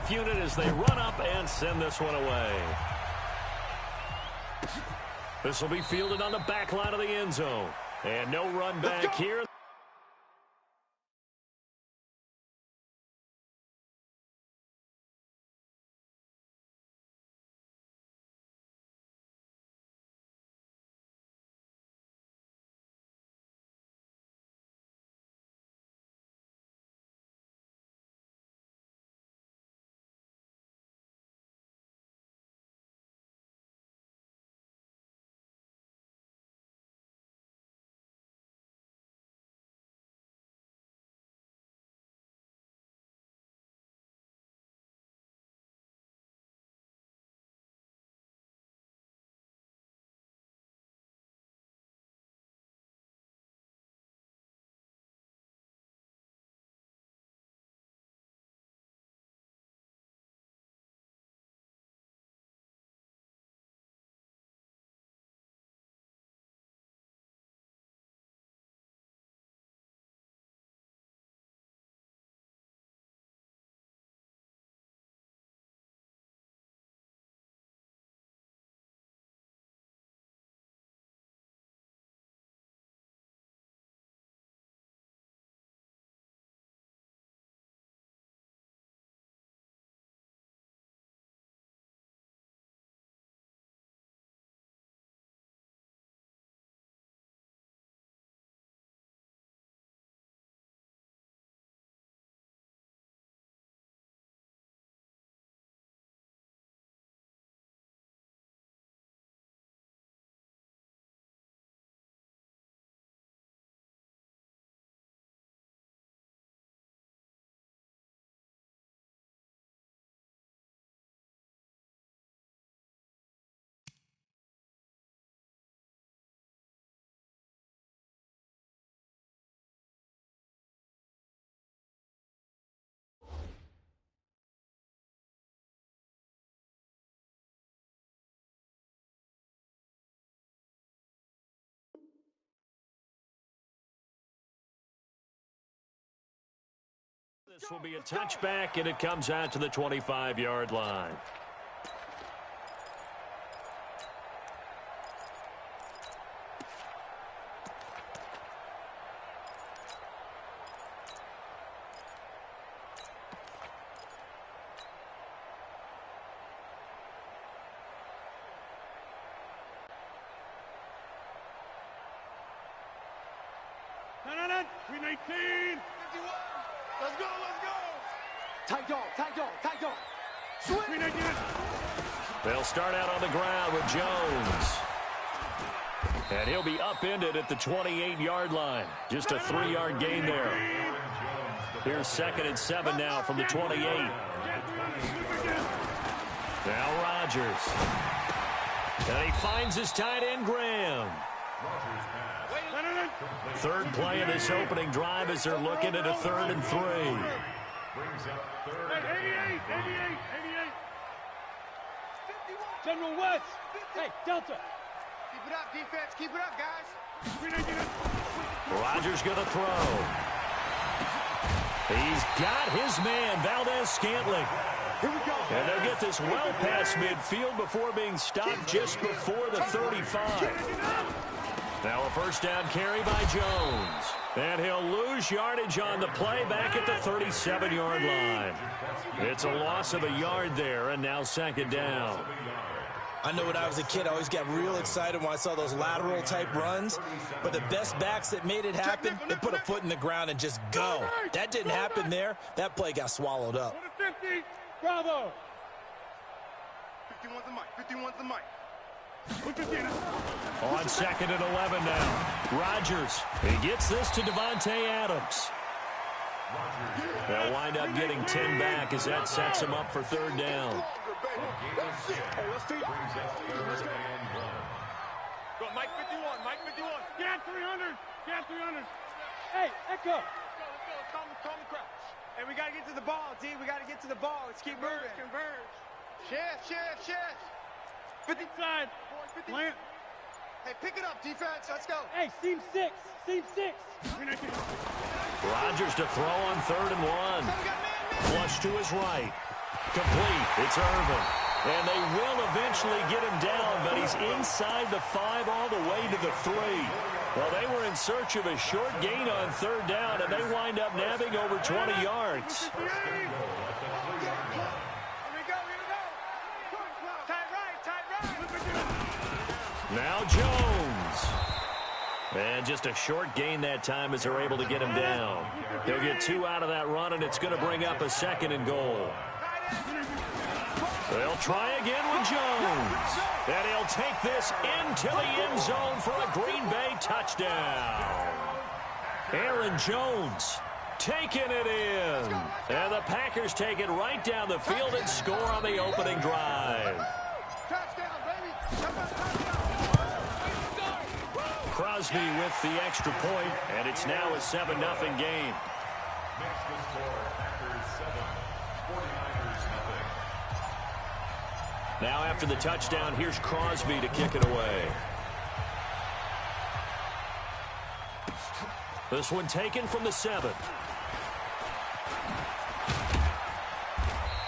kickoff unit as they run up and send this one away. This will be fielded on the back line of the end zone. And no run back here. This will be a touchback, and it comes out to the 25-yard line. Let's go, let's go! Tight dog, tight dog, tight dog. Swing! They'll start out on the ground with Jones. And he'll be upended at the 28-yard line. Just a 3-yard gain there. Here's 2nd and 7 now from the 28. Now Rodgers. And he finds his tight end, Graham. Third play of this opening drive as they're looking at a 3rd and 3. Brings up 3rd. 88. General West. Hey, Delta. Keep it up, defense. Keep it up, guys. Rodgers going to throw. He's got his man, Valdez-Scantling. Here we go. And they'll get this well past midfield before being stopped just before the 35. Now a first down carry by Jones. And he'll lose yardage on the play back at the 37-yard line. It's a loss of a yard there, and now 2nd down. I know when I was a kid, I always got real excited when I saw those lateral-type runs. But the best backs that made it happen, they put a foot in the ground and just go. That didn't happen there. That play got swallowed up. 50. Bravo. 51's the mic. 51's the mic. On 2nd and 11 now. Rodgers. He gets this to Devontae Adams. They'll wind up getting 10 back as that sets him up for 3rd down. Go, Mike 51. Mike 51. Get 300. Get 300. Hey, Echo. Let's go. Calm the crowd. Hey, we got to get to the ball, D. We got to get to the ball. Let's keep moving. Converge. Shift. 50 side. 50. Plant. Hey, pick it up, defense. Let's go. Hey, seam 6. Rodgers to throw on 3rd and 1. Flush to his right. Complete. It's Irvin. And they will eventually get him down, but he's inside the 5 all the way to the 3. Well, they were in search of a short gain on 3rd down, and they wind up nabbing over 20 yards. Now Jones. And just a short gain that time as they're able to get him down. He'll get 2 out of that run, and it's going to bring up a 2nd and goal. They'll try again with Jones. And he'll take this into the end zone for a Green Bay touchdown. Aaron Jones taking it in. And the Packers take it right down the field and score on the opening drive. Crosby with the extra point, and it's now a 7-0 game. Now after the touchdown, here's Crosby to kick it away. This one taken from the 7.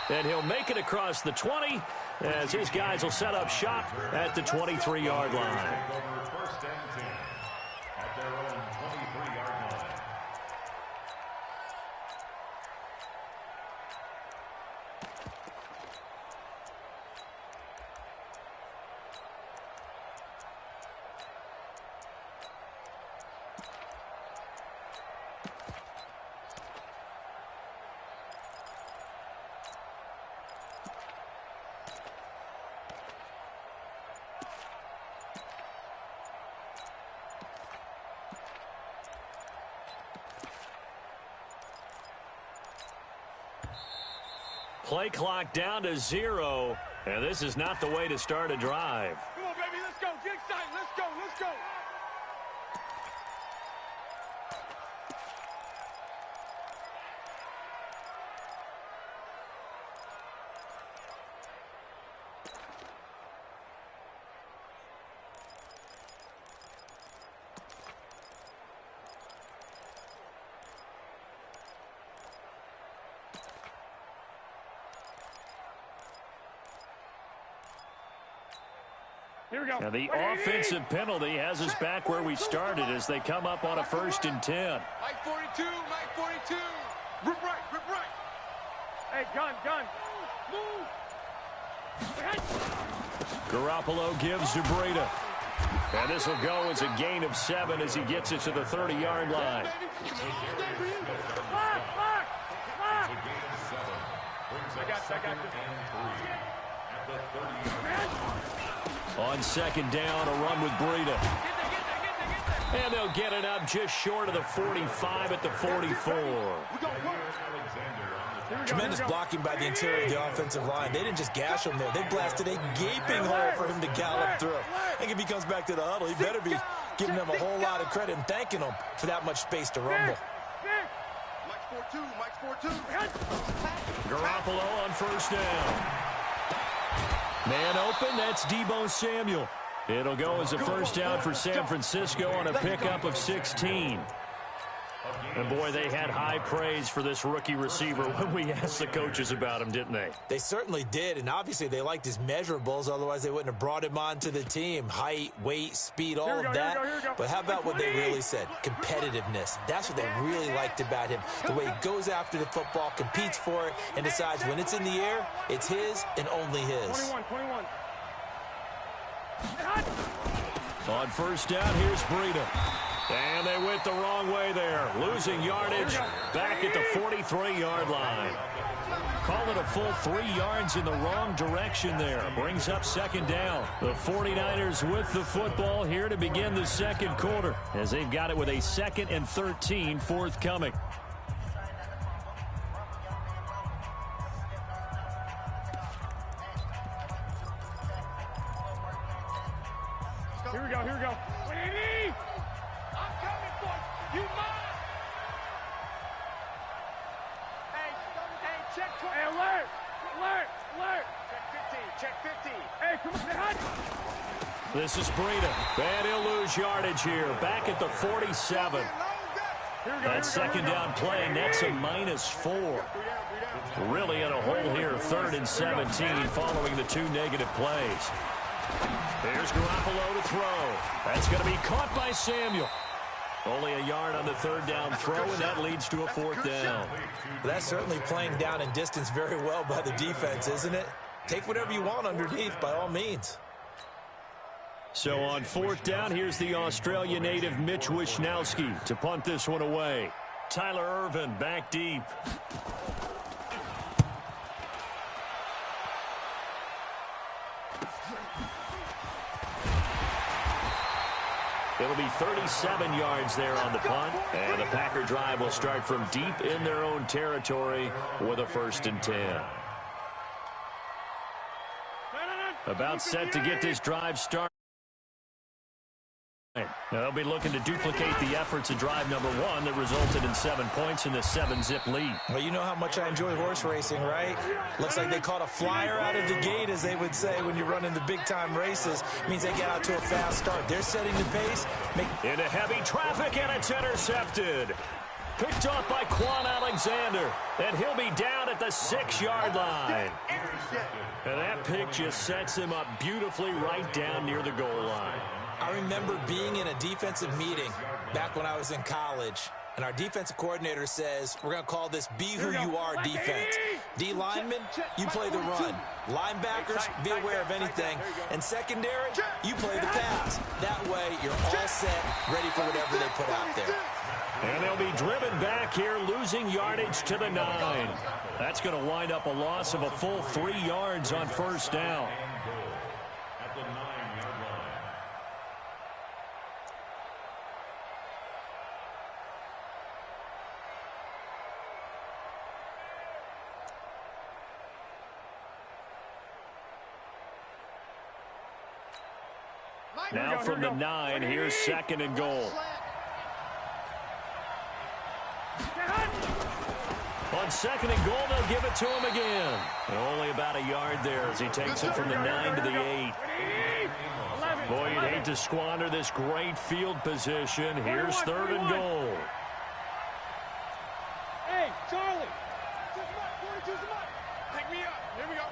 And he'll make it across the 20 as his guys will set up shop at the 23-yard line. Play clock down to 0, and this is not the way to start a drive. Come on, baby, let's go. Get excited. Let's go. Let's go. Here we go. And the offensive penalty has us back where we started as they come up on a 1st and 10. Mike 42, Mike 42. Rip right, rip right. Hey, gun. Move. Garoppolo gives to Breida. And this will go as a gain of 7 as he gets it to the 30-yard line. I got On 2nd down, a run with Breida. And they'll get it up just short of the 45 at the 44. Tremendous blocking by the interior of the offensive line. They didn't just gash him there. They blasted a gaping hole for him to gallop through. I think if he comes back to the huddle, he better be giving them a whole lot of credit and thanking them for that much space to rumble. Mike's 4-2. Garoppolo on 1st down. Man open, that's Deebo Samuel. It'll go as a 1st down for San Francisco on a pickup of 16. And boy, they had high praise for this rookie receiver when we asked the coaches about him, didn't they? They certainly did, and obviously they liked his measurables, otherwise they wouldn't have brought him onto the team. Height, weight, speed, all of that. But how about what they really said? Competitiveness. That's what they really liked about him. The way he goes after the football, competes for it, and decides when it's in the air, it's his and only his. 21. On 1st down, here's Breida. And they went the wrong way there. Losing yardage back at the 43-yard line. Call it a full 3 yards in the wrong direction there. Brings up 2nd down. The 49ers with the football here to begin the 2nd quarter as they've got it with a 2nd and 13 forthcoming. Here we go. Baby! I'm coming for you. You mine! Hey, check 20. Hey, alert! Check 15. Hey, come on. This is Breida. And he'll lose yardage here. Back at the 47. That 2nd down play, that's a -4. Really in a hole here, 3rd and 17, following the 2 negative plays. Here's Garoppolo to throw. That's going to be caught by Samuel. Only a yard on the 3rd down throw, and that leads to a 4th down. That's certainly playing down in distance very well by the defense, isn't it? Take whatever you want underneath, by all means. So on 4th down, here's the Australia native Mitch Wishnowski to punt this one away. Tyler Ervin back deep. It'll be 37 yards there on the punt, and the Packer drive will start from deep in their own territory with a 1st and 10. About set to get this drive started. Now they'll be looking to duplicate the efforts of drive number 1 that resulted in 7 points in the 7-zip lead. Well, you know how much I enjoy horse racing, right? Looks like they caught a flyer out of the gate, as they would say when you're running the big-time races. It means they get out to a fast start. They're setting the pace. Into heavy traffic, and it's intercepted. Picked off by Quan Alexander, and he'll be down at the 6-yard line. And that pick just sets him up beautifully right down near the goal line. I remember being in a defensive meeting back when I was in college, and our defensive coordinator says, we're going to call this Be Who You Are defense. D linemen, you play the run. Linebackers, be aware of anything. And secondary, you play the pass. That way, you're all set, ready for whatever they put out there. And they'll be driven back here, losing yardage to the 9. That's going to wind up a loss of a full 3 yards on 1st down. Now from the 9, here's 2nd and goal. On 2nd and goal, they'll give it to him again. And only about a yard there as he takes it from the 9 to the 8. Boy, you'd hate to squander this great field position. Here's 3rd and goal. Hey, Charlie. Pick me up. Here we go.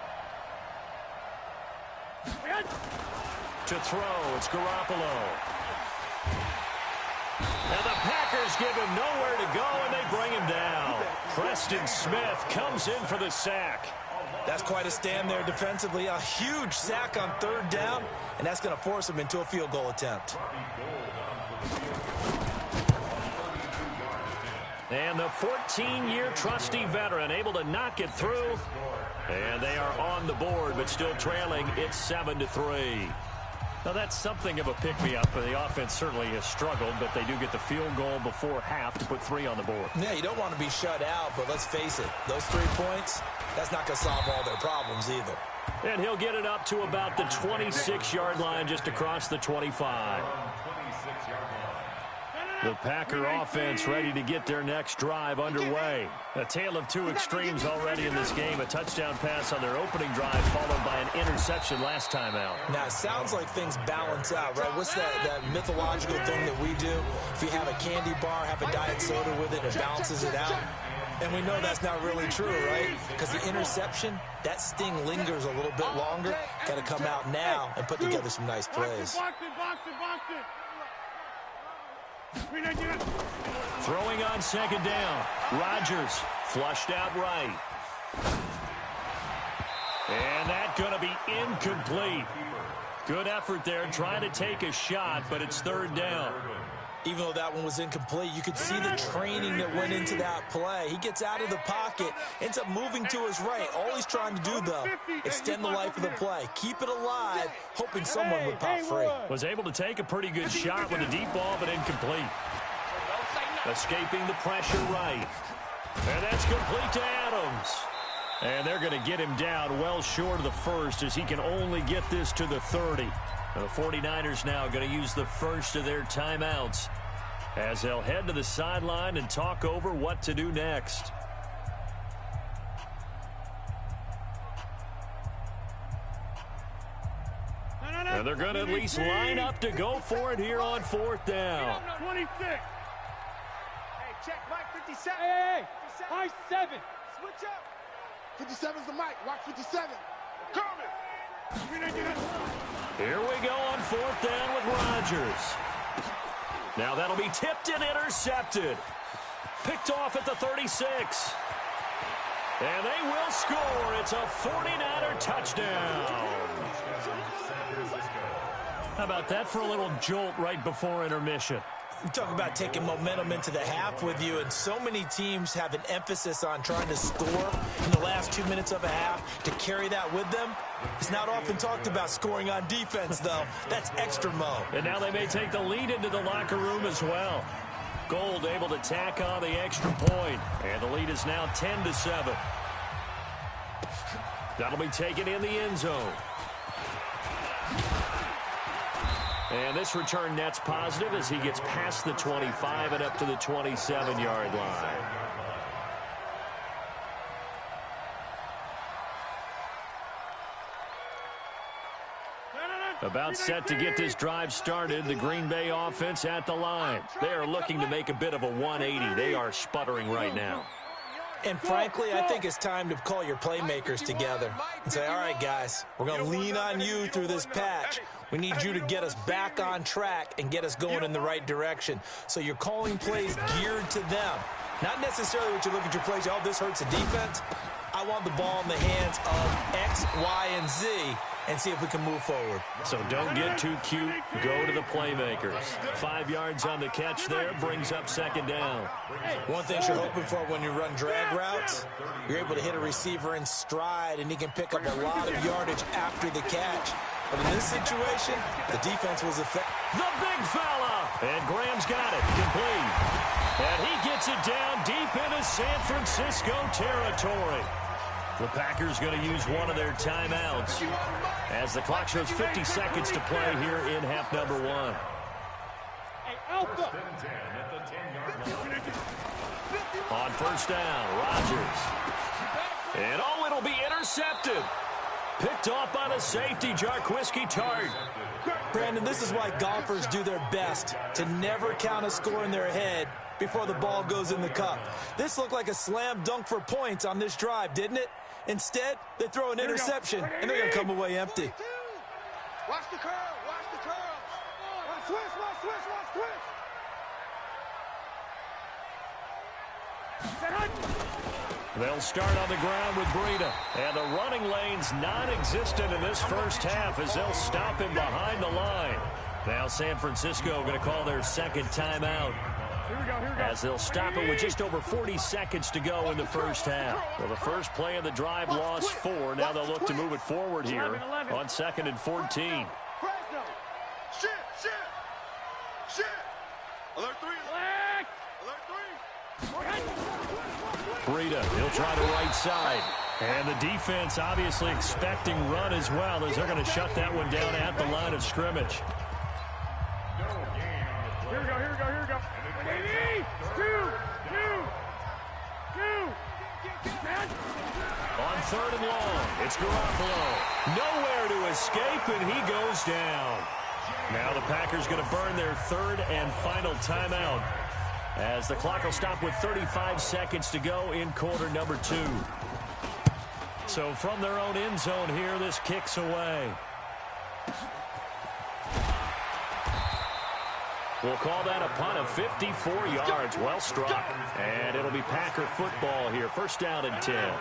To throw, it's Garoppolo. And the Packers give him nowhere to go, and they bring him down. Preston Smith comes in for the sack. That's quite a stand there defensively. A huge sack on 3rd down, and that's going to force him into a field goal attempt. And the 14-year trusty veteran able to knock it through. And they are on the board, but still trailing. It's 7-3. Now, that's something of a pick-me-up. The offense certainly has struggled, but they do get the field goal before half to put 3 on the board. Yeah, you don't want to be shut out, but let's face it, those 3 points, that's not going to solve all their problems either. And he'll get it up to about the 26-yard line, just across the 25. The Packer offense ready to get their next drive underway. A tale of 2 extremes already in this game. A touchdown pass on their opening drive, followed by an interception last time out. Now, it sounds like things balance out, right? What's that mythological thing that we do? If you have a candy bar, have a diet soda with it, it balances it out. And we know that's not really true, right? Because the interception, that sting lingers a little bit longer. Got to come out now and put together some nice plays. Box it. Throwing on 2nd down. Rodgers flushed out right. And that's going to be incomplete. Good effort there trying to take a shot, but it's 3rd down. Even though that one was incomplete, you could see the training that went into that play. He gets out of the pocket, ends up moving to his right. All he's trying to do, though, extend the life of the play. Keep it alive, hoping someone would pop free. Was able to take a pretty good shot with a deep ball, but incomplete. Escaping the pressure right. And that's complete to Adams. And they're going to get him down well short of the 1st as he can only get this to the 30. The 49ers now going to use the first of their timeouts as they'll head to the sideline and talk over what to do next. And they're going to at least line up to go for it here on 4th down. 26. Hey, check Mike 57. Hey, high 7. Switch up. 57's the mic. Watch 57. Coming. Here we go on 4th down with Rodgers. Now that'll be tipped and intercepted. Picked off at the 36. And they will score. It's a 49er touchdown. How about that for a little jolt right before intermission? You talk about taking momentum into the half with you, and so many teams have an emphasis on trying to score in the last 2 minutes of a half to carry that with them. It's not often talked about scoring on defense, though. That's extra mo. And now they may take the lead into the locker room as well. Gold able to tack on the extra point, and the lead is now 10-7. That'll be taken in the end zone. And this return net's positive as he gets past the 25 and up to the 27-yard line. About set to get this drive started, the Green Bay offense at the line. They are looking to make a bit of a 180. They are sputtering right now. And frankly, I think it's time to call your playmakers together and say, all right, guys, we're going to lean on you through this patch. We need you to get us back on track and get us going in the right direction. So you're calling plays geared to them. Not necessarily what you look at your plays, oh, this hurts the defense. I want the ball in the hands of X, Y, and Z and see if we can move forward. So don't get too cute. Go to the playmakers. 5 yards on the catch there brings up 2nd down. One thing you're hoping for when you run drag routes, you're able to hit a receiver in stride, and he can pick up a lot of yardage after the catch. But in this situation, the defense was effective. The big fella! And Graham's got it. Complete. And he gets it down deep into San Francisco territory. The Packers going to use one of their timeouts as the clock shows 50 seconds to play here in half number 1. On 1st down, Rodgers. And oh, it'll be intercepted. Picked off by the safety, Jarquiski Tart. Brandon, this is why golfers do their best to never count a score in their head before the ball goes in the cup. This looked like a slam dunk for points on this drive, didn't it? Instead, they throw an interception, and they're going to come away empty. Watch the curl. Watch the curl. Watch switch. Watch switch. Watch switch. They'll start on the ground with Breida. And the running lane's non-existent in this first half as they'll stop him behind the line. Now San Francisco going to call their 2nd timeout. As they'll stop it with just over 40 seconds to go in the first half. Well, the first play of the drive lost 4. Now they'll look to move it forward here on 2nd and 14. Shit. Alert 3. Alert 3. Breida, he'll try the right side. And the defense obviously expecting run as well as they're going to shut that one down at the line of scrimmage. Here we go. 2. On 3rd and long, it's Garoppolo. Nowhere to escape, and he goes down. Now the Packers going to burn their 3rd and final timeout as the clock will stop with 35 seconds to go in quarter number 2. So from their own end zone here, this kicks away. We'll call that a punt of 54 yards. Well struck. And it'll be Packer football here. 1st down and 10.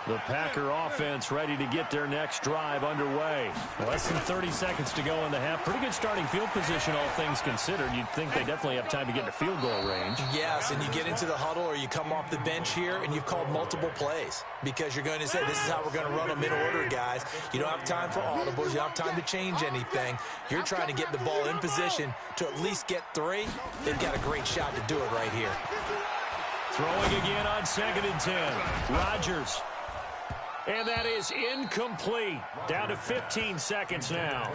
The Packer offense ready to get their next drive underway. Less than 30 seconds to go in the half. Pretty good starting field position, all things considered. You'd think they definitely have time to get to field goal range. Yes, and you get into the huddle or you come off the bench here and you've called multiple plays because you're going to say, this is how we're going to run them in order, guys. You don't have time for audibles. You don't have time to change anything. You're trying to get the ball in position to at least get 3. They've got a great shot to do it right here. Throwing again on 2nd and 10. Rodgers. And that is incomplete. Down to 15 seconds now.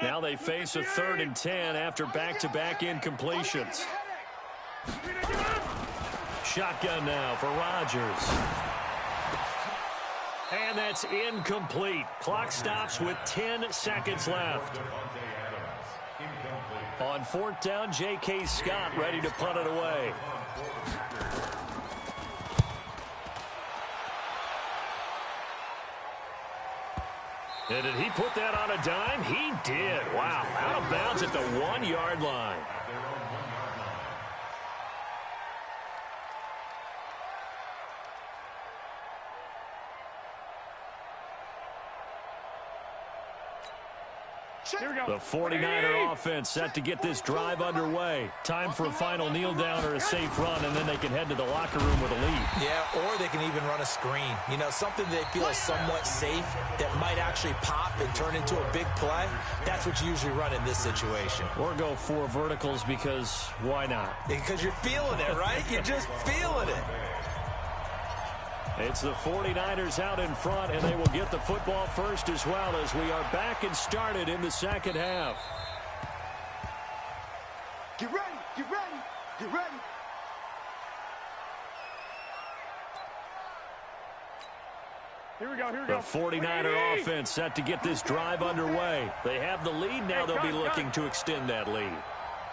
Now they face a 3rd and 10 after back-to-back incompletions. shotgun now for Rodgers. And that's incomplete. Clock stops with 10 seconds left. On 4th down, J.K. Scott ready to punt it away. And did he put that on a dime? He did. Wow. Out of bounds at the 1-yard line. The 49er offense set to get this drive underway. Time for a final kneel down or a safe run, and then they can head to the locker room with a lead. Yeah, or they can even run a screen. You know, something they feel is somewhat safe that might actually pop and turn into a big play. That's what you usually run in this situation. Or go 4 verticals because why not? Because you're feeling it, right? You're just feeling it. It's the 49ers out in front, and they will get the football first as well as we are back and started in the second half. Get ready, get ready, get ready. Here we go, here we The go. 49er offense set to get this drive underway. They have the lead, now they'll be looking to extend that lead.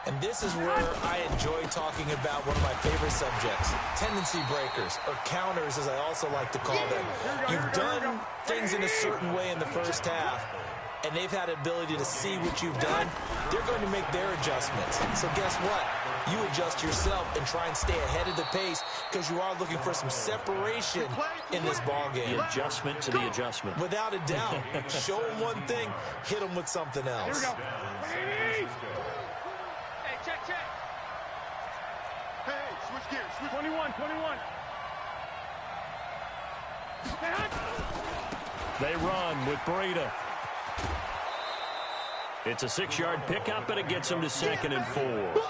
And this is where I enjoy talking about one of my favorite subjects, tendency breakers, or counters as I also like to call them. You've done things in a certain way in the first half, and they've had the ability to see what you've done. They're going to make their adjustments. So guess what? You adjust yourself and try and stay ahead of the pace because you are looking for some separation in this ballgame. The adjustment to the adjustment. Without a doubt. Show them one thing, hit them with something else. Here we go. Check, check. Hey, switch gears. Switch. 21, 21. They run with Breida. It's a 6-yard pickup, but it gets them to 2nd and 4.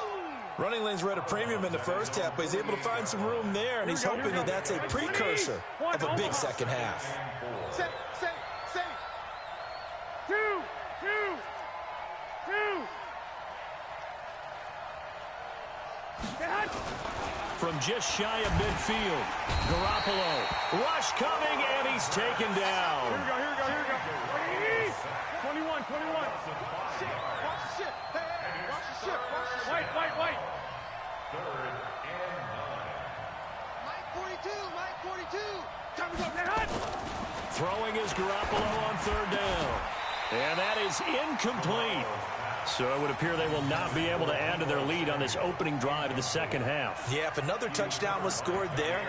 Running lanes were at a premium in the first half, but he's able to find some room there, and he's hoping that that's a precursor of a big second half. Safe. 2. From just shy of midfield, Garoppolo. Rush coming, and he's taken down. Here we go. 21. Watch the ship. Hey, watch the ship. White. Mike 42. Time to go. Throwing is Garoppolo on 3rd down. And that is incomplete. So it would appear they will not be able to add to their lead on this opening drive of the second half. Yeah, if another touchdown was scored there,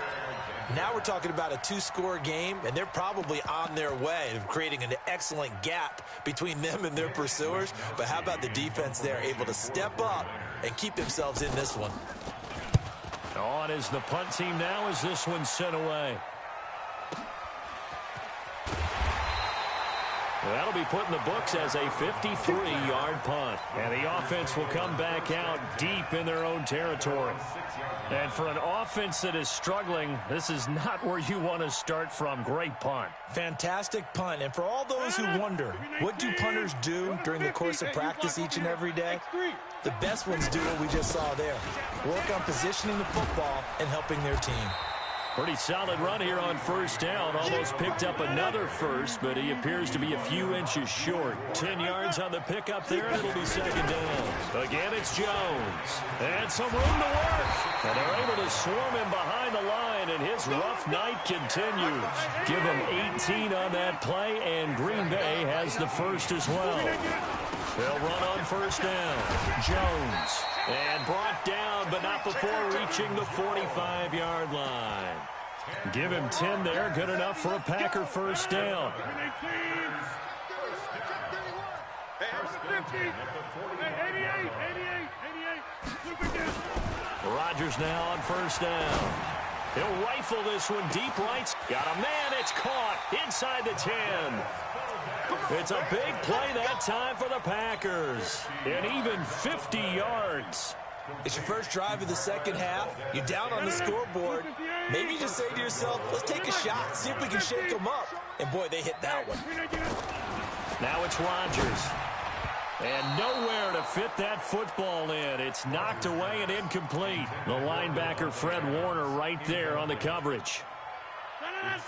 now we're talking about a 2-score game, and they're probably on their way of creating an excellent gap between them and their pursuers. But how about the defense there, able to step up and keep themselves in this one? On is the punt team now as this one's sent away. That'll be put in the books as a 53-yard punt. And the offense will come back out deep in their own territory. And for an offense that is struggling, this is not where you want to start from. Great punt. Fantastic punt. And for all those who wonder, what do punters do during the course of practice each and every day? The best ones do what we just saw there. Work on positioning the football and helping their team. Pretty solid run here on 1st down. Almost picked up another first, but he appears to be a few inches short. 10 yards on the pickup there, and it'll be 2nd down. Again, it's Jones. And some room to work. And they're able to swarm him behind the line, and his rough night continues. Give him 18 on that play, and Green Bay has the first as well. They'll run on 1st down. Jones. And brought down, but not before reaching the 45-yard line. Give him 10 there. Good enough for a Packer 1st down. Rodgers now on 1st down. He'll rifle this one deep right. Got a man. It's caught inside the 10. It's a big play that time for the Packers. And even 50 yards. It's your first drive of the second half. You're down on the scoreboard. Maybe you just say to yourself, let's take a shot, see if we can shake them up. And boy, they hit that one. Now it's Rodgers. And nowhere to fit that football in. It's knocked away and incomplete. The linebacker, Fred Warner, right there on the coverage.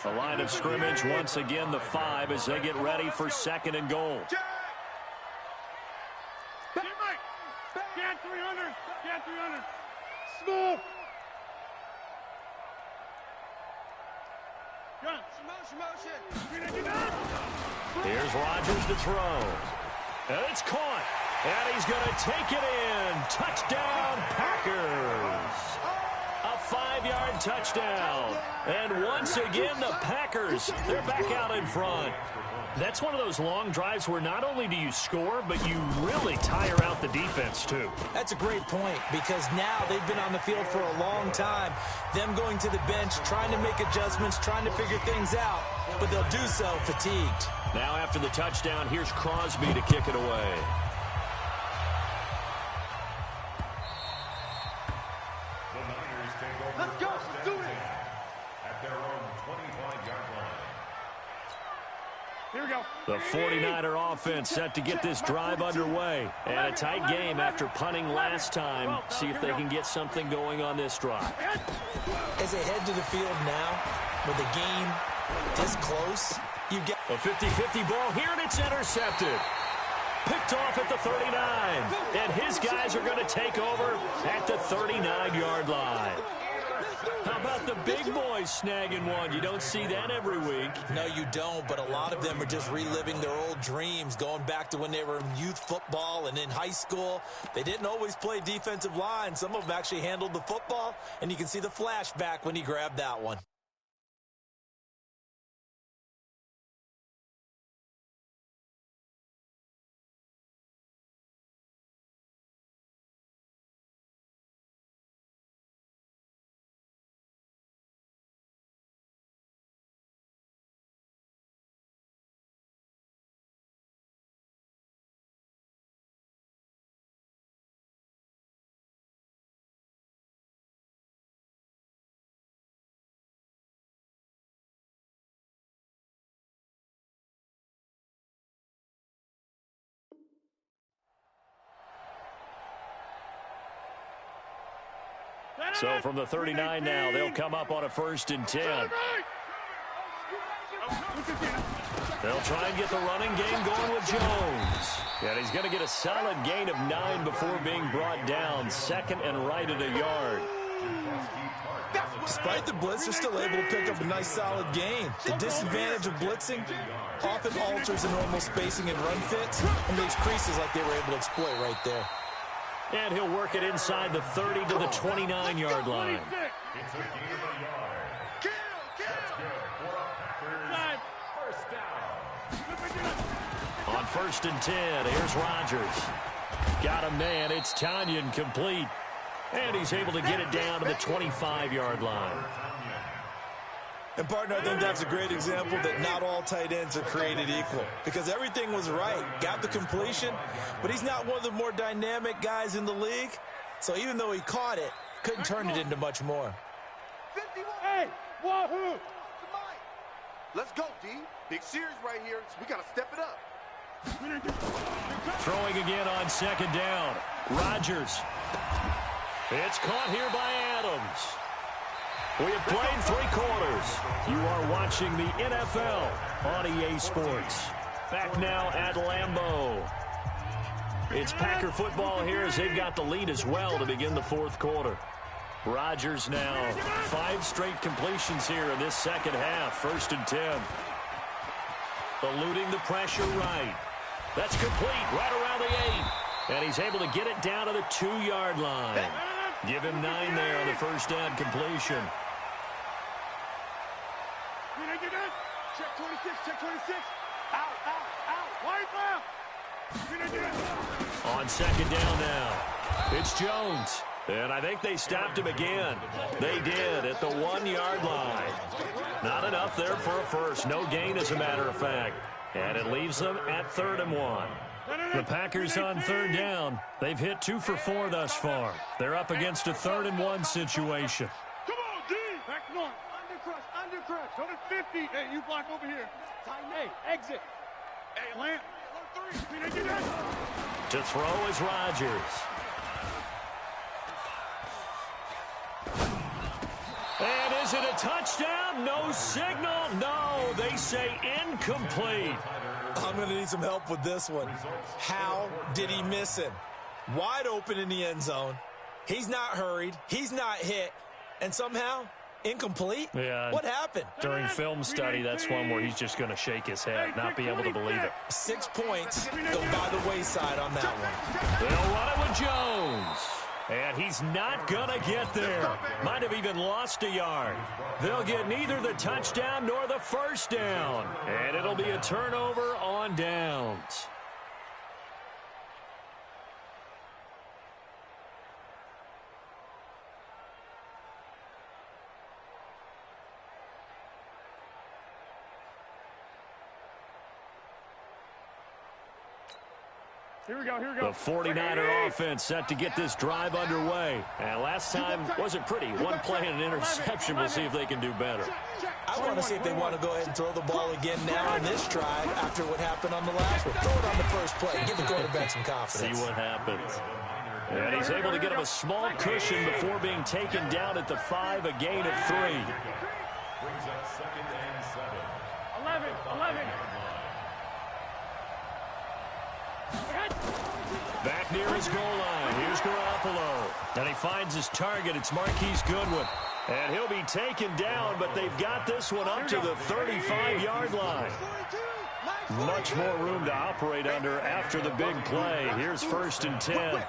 The line of scrimmage, once again, the 5 as they get ready for 2nd and goal. Get 300. Get 300. Small. Here's Rodgers to throw. And it's caught. And he's going to take it in. Touchdown, Packers. A 5-yard touchdown. And once again, the Packers, they're back out in front. That's one of those long drives where not only do you score, but you really tire out the defense, too. That's a great point, because now they've been on the field for a long time. Them going to the bench, trying to make adjustments, trying to figure things out, but they'll do so fatigued. Now after the touchdown, here's Crosby to kick it away. Let's go. Let's do it. At their own 25-yard line. Here we go. The 49er offense set to get this drive underway. And a tight game after punting last time. See if they can get something going on this drive. As they head to the field now, with the game this close, you get A 50-50 ball here, and it's intercepted. Picked off at the 39. And his guys are going to take over at the 39-yard line. How about the big boys snagging one? You don't see that every week. No, you don't, but a lot of them are just reliving their old dreams, going back to when they were in youth football and in high school. They didn't always play defensive line. Some of them actually handled the football, and you can see the flashback when he grabbed that one. So from the 39 now, they'll come up on a 1st and 10. They'll try and get the running game going with Jones. And he's going to get a solid gain of 9 before being brought down. 2nd and right at a yard. Despite the blitz, they're still able to pick up a nice solid gain. The disadvantage of blitzing often alters the normal spacing and run fits and makes creases like they were able to exploit right there. And he'll work it inside the 30 to the 29-yard line. It's a gain of a yard. That's good for a Packers first down. On 1st and 10, here's Rodgers. Got a man. It's Tanyan complete. And he's able to get it down to the 25-yard line. And, partner, I think that's a great example that not all tight ends are created equal, because everything was right. Got the completion, but he's not one of the more dynamic guys in the league. So even though he caught it, couldn't turn it into much more. 51. Hey, wahoo! Let's go, D. Big series right here. So we got to step it up. Throwing again on 2nd down. Rodgers. It's caught here by Adams. We have played 3 quarters. You are watching the NFL on EA Sports. Back now at Lambeau. It's Packer football here as they've got the lead as well to begin the 4th quarter. Rodgers now 5 straight completions here in this 2nd half. 1st and 10. Eluding the pressure right. That's complete right around the 8. And he's able to get it down to the 2-yard line. Give him 9 there on the 1st down completion. Check 26, check 26. Out, wipe out. On 2nd down now, it's Jones. And I think they stopped him again. They did at the 1-yard line. Not enough there for a first. No gain, as a matter of fact. And it leaves them at 3rd and 1. The Packers on 3rd down. They've hit 2 for 4 thus far. They're up against a 3rd and 1 situation. Come on, D. Back north. Undercrush. Go to 50. Hey, you block over here. Hey, exit. Hey, Lamp. To throw is Rodgers. And is it a touchdown? No signal. No, they say incomplete. I'm going to need some help with this one. How did he miss him? Wide open in the end zone. He's not hurried. He's not hit. And somehow, incomplete? Yeah. What happened? During film study, that's one where he's just going to shake his head, not be able to believe it. 6 points go by the wayside on that one. They'll run it with Jones. And he's not going to get there. Might have even lost a yard. They'll get neither the touchdown nor the first down. And it'll be a turnover on downs. Here we go, here we go. The 49er offense set to get this drive underway. And last time wasn't pretty. One play and an interception. We'll see if they can do better. I want to see if they want to go ahead and throw the ball again now on this drive after what happened on the last one. Throw it on the first play. Give the quarterback some confidence. See what happens. And he's able to get him a small cushion before being taken down at the 5, a gain of 3. Brings up 2nd and 7. 11. Back near his goal line. Here's Garoppolo. And he finds his target. It's Marquise Goodwin. And he'll be taken down, but they've got this one up to the 35-yard line. Much more room to operate under after the big play. Here's 1st and 10. Whip.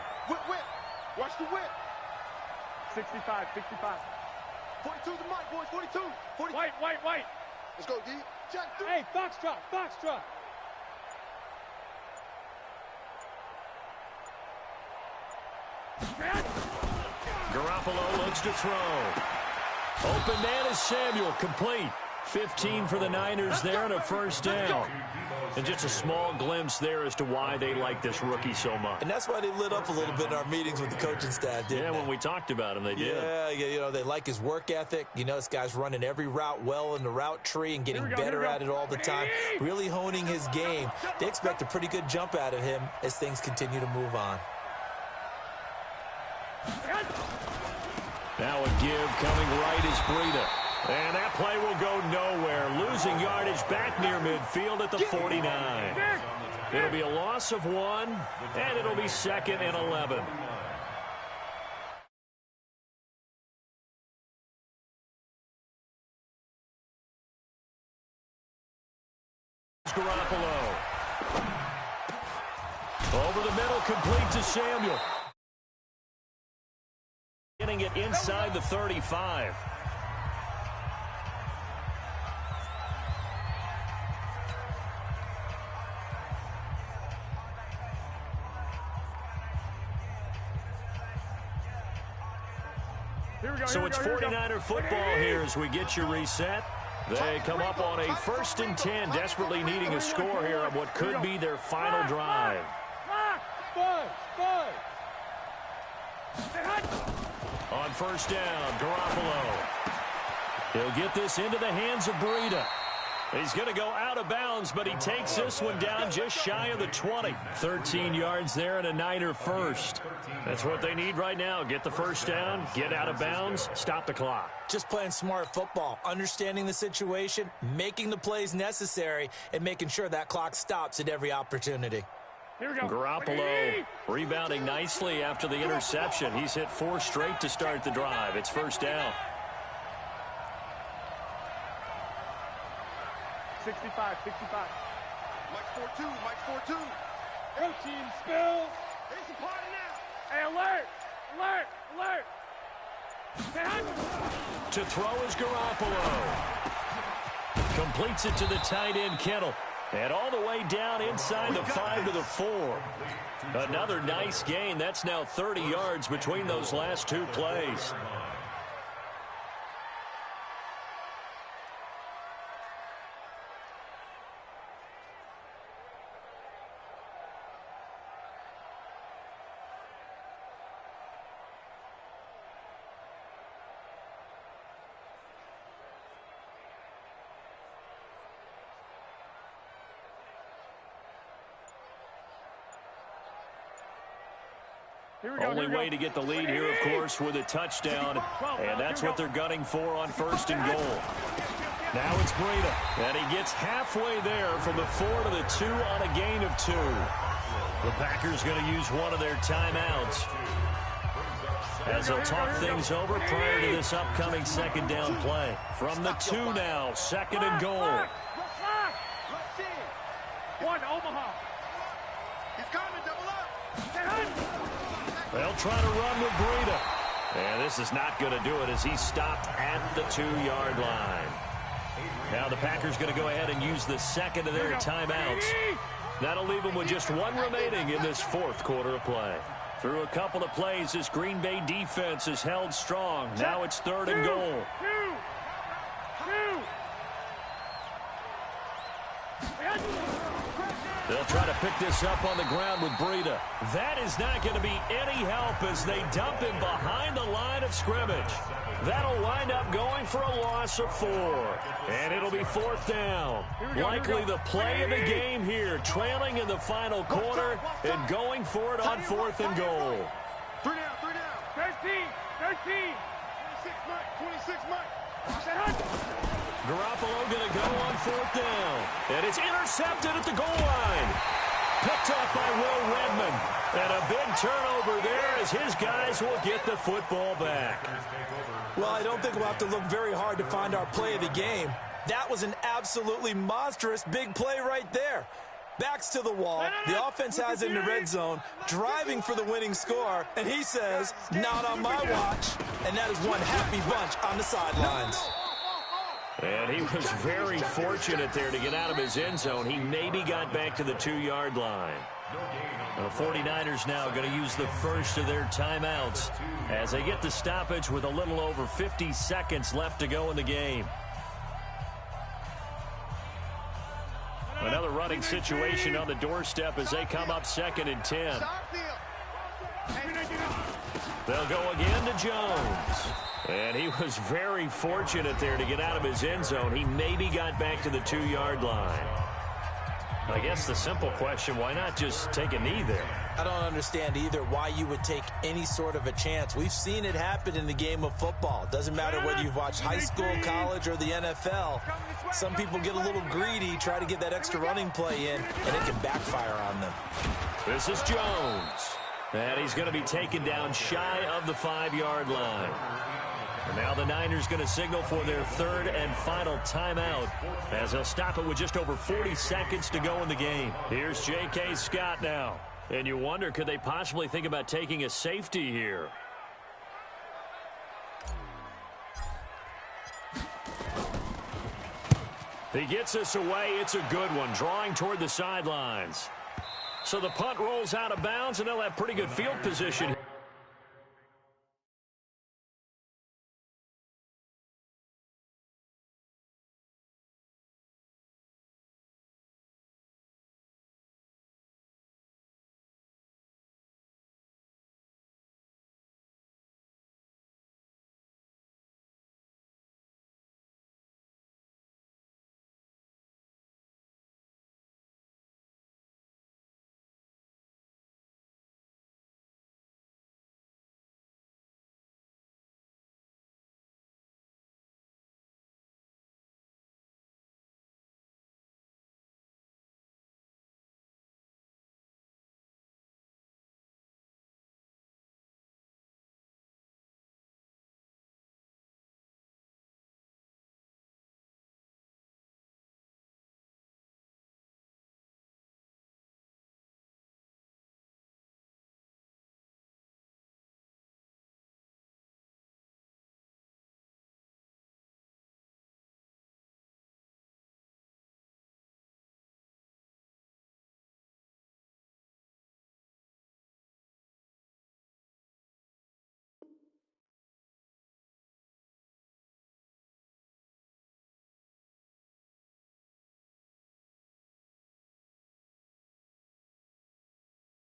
Watch the whip. 65. 42 the mic, boys. 42. 40. White. Let's go, D. Check. Hey, Foxtrot. Garoppolo looks to throw. Open man is Samuel, complete. 15 for the Niners there and a first down. And just a small glimpse there as to why they like this rookie so much. And that's why they lit up a little bit in our meetings with the coaching staff, didn't they? When we talked about him, they did. Yeah, you know, they like his work ethic. You know, this guy's running every route well in the route tree and getting better at it all the time, really honing his game. They expect a pretty good jump out of him as things continue to move on. Now a give coming right is Breida. And that play will go nowhere. Losing yardage back near midfield at the 49. It'll be a loss of 1, and it'll be 2nd and 11. Garoppolo. Over the middle, complete to Samuel. Getting it inside the 35. So it's 49er football here as we get you reset. They come up on a 1st and 10, desperately needing a score here on what could be their final drive. On 1st down, Garoppolo. He'll get this into the hands of Breida. He's going to go out of bounds, but he takes this one down just shy of the 20. 13 yards there and a Niner first. That's what they need right now. Get the first down, get out of bounds, stop the clock. Just playing smart football, understanding the situation, making the plays necessary, and making sure that clock stops at every opportunity. Here we go. Garoppolo rebounding nicely after the interception. He's hit 4 straight to start the drive. It's 1st down. 65. Mike 4-2. Go team, spill. It's a party now. Hey, alert. To throw is Garoppolo. Completes it to the tight end, Kittle. And all the way down inside the 5 to the 4. Another nice gain. That's now 30 yards between those last 2 plays. Only way to get the lead here, of course, with a touchdown, and that's what they're gunning for on 1st and goal. Now it's Breida, and he gets halfway there from the 4 to the 2 on a gain of 2. The Packers going to use one of their timeouts as they'll talk things over prior to this upcoming 2nd down play. From the 2 now, 2nd and goal. One, Omaha. He's coming, double up. They'll try to run with Breida. And this is not going to do it as he's stopped at the 2-yard line. Now the Packers going to go ahead and use the 2nd of their timeouts. That'll leave them with just 1 remaining in this 4th quarter of play. Through a couple of plays, this Green Bay defense is held strong. Now it's 3rd and goal. They'll try to pick this up on the ground with Breida. That is not going to be any help as they dump him behind the line of scrimmage. That'll wind up going for a loss of 4. And it'll be 4th down. Likely the play of the game here, trailing in the final quarter and going for it on 4th and goal. 3 down, 3 down. 13. 26 Mike. Garoppolo going to go on 4th down. And it's intercepted at the goal line. Picked up by Will Redmond. And a big turnover there as his guys will get the football back. Well, I don't think we'll have to look very hard to find our play of the game. That was an absolutely monstrous big play right there. Backs to the wall. The offense has it in the red zone, driving for the winning score. And he says, not on my watch. And that is one happy bunch on the sidelines. And he was very fortunate there to get out of his end zone. He maybe got back to the 2-yard line. The 49ers now going to use the first of their timeouts as they get the stoppage with a little over 50 seconds left to go in the game. Another running situation on the doorstep as they come up 2nd and 10. They'll go again to Jones. And he was very fortunate there to get out of his end zone. He maybe got back to the 2-yard line. I guess the simple question, why not just take a knee there? I don't understand either why you would take any sort of a chance. We've seen it happen in the game of football. Doesn't matter whether you've watched high school, college, or the NFL. Some people get a little greedy, try to get that extra running play in, and it can backfire on them. This is Jones. And he's going to be taken down shy of the 5-yard line. And now the Niners going to signal for their 3rd and final timeout as they'll stop it with just over 40 seconds to go in the game. Here's J.K. Scott now. And you wonder, could they possibly think about taking a safety here? He gets us away. It's a good one, drawing toward the sidelines. So the punt rolls out of bounds, and they'll have pretty good field position.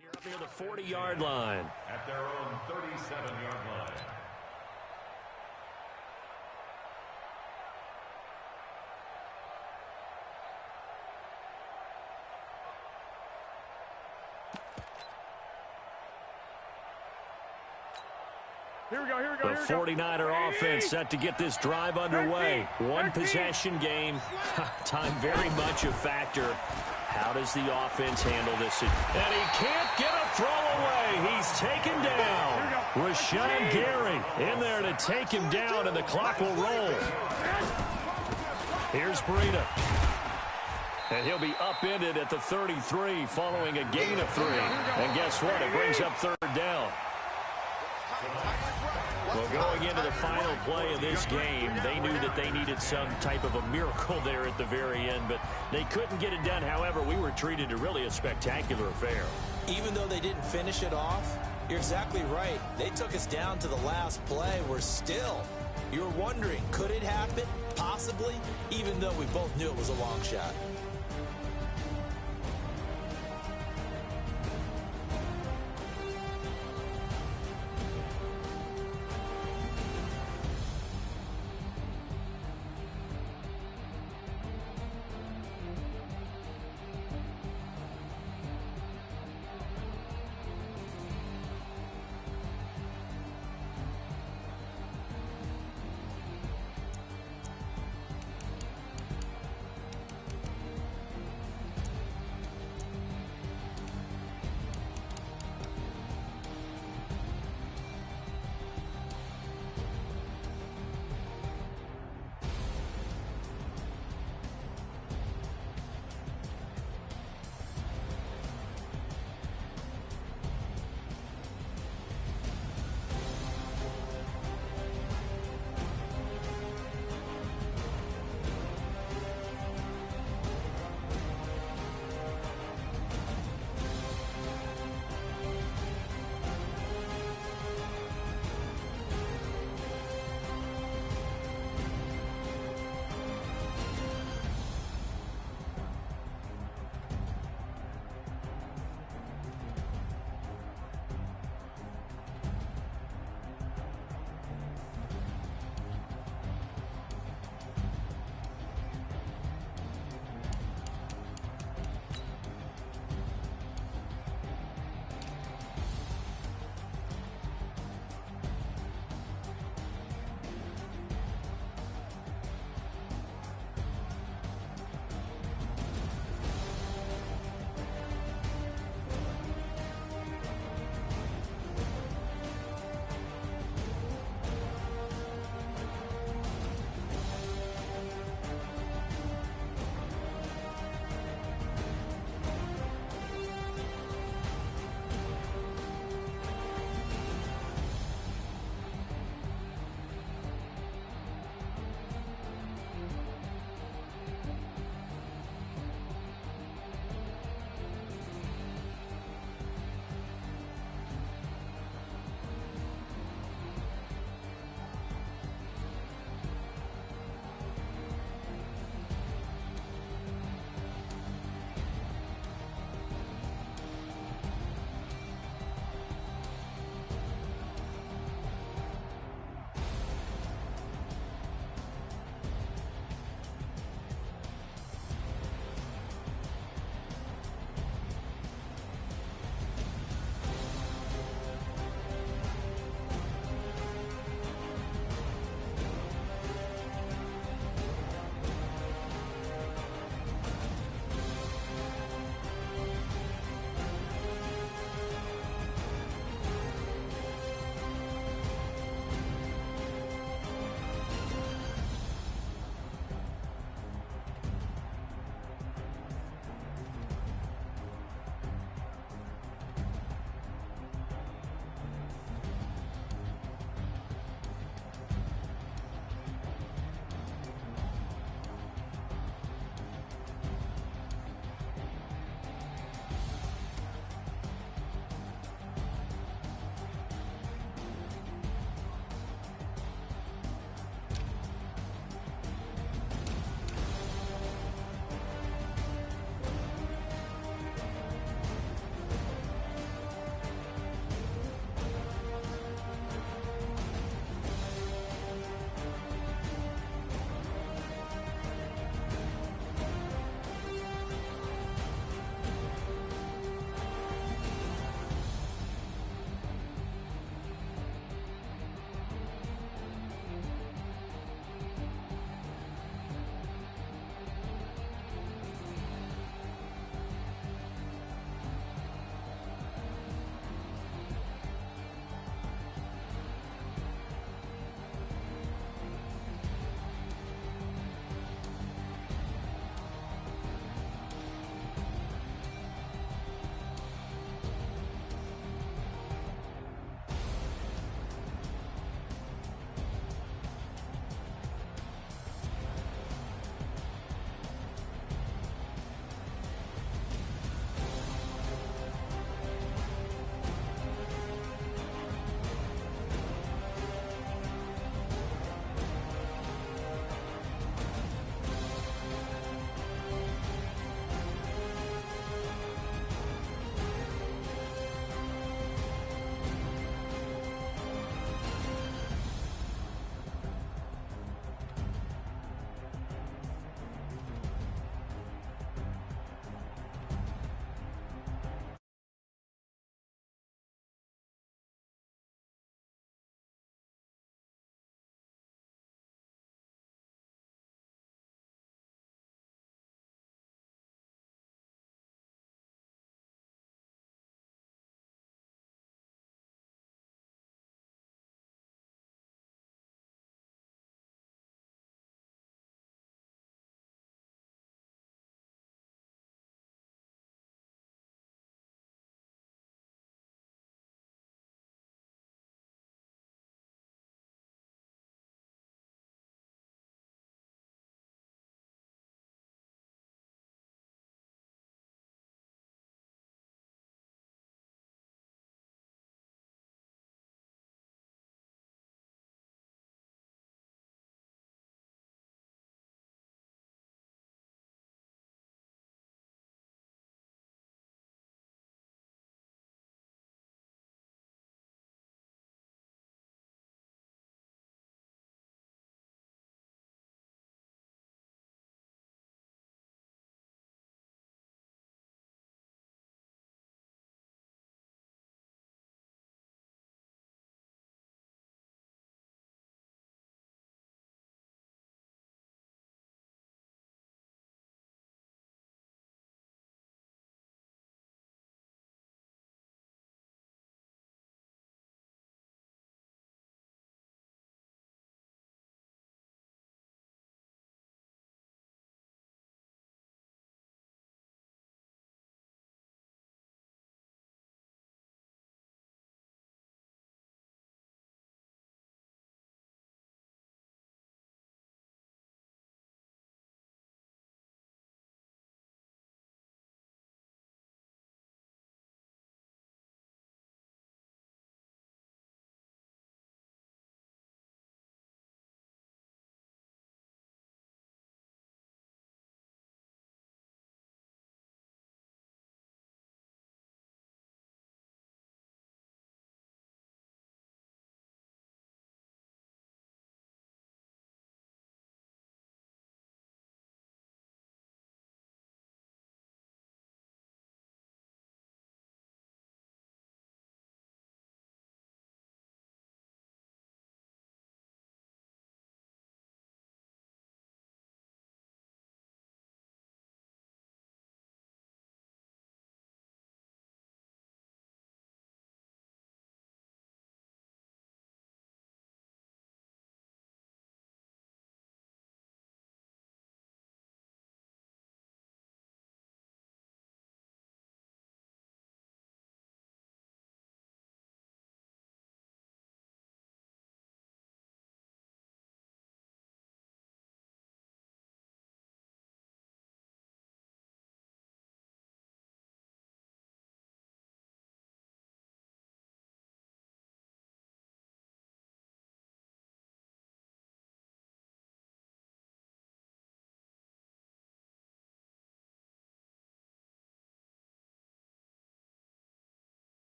Here up near the 40-yard line. At their own 37-yard line. The 49er offense set to get this drive underway. One possession game. Time very much a factor. How does the offense handle this? And he can't get a throw away. He's taken down. Rashawn Gary in there to take him down, and the clock will roll. Here's Breida. And he'll be upended at the 33 following a gain of 3. And guess what? It brings up third down. Well, going into the final play of this game, they knew that they needed some type of a miracle there at the very end, but they couldn't get it done. However, we were treated to really a spectacular affair. Even though they didn't finish it off, you're exactly right. They took us down to the last play. We're still. You're wondering, could it happen? Possibly, even though we both knew it was a long shot.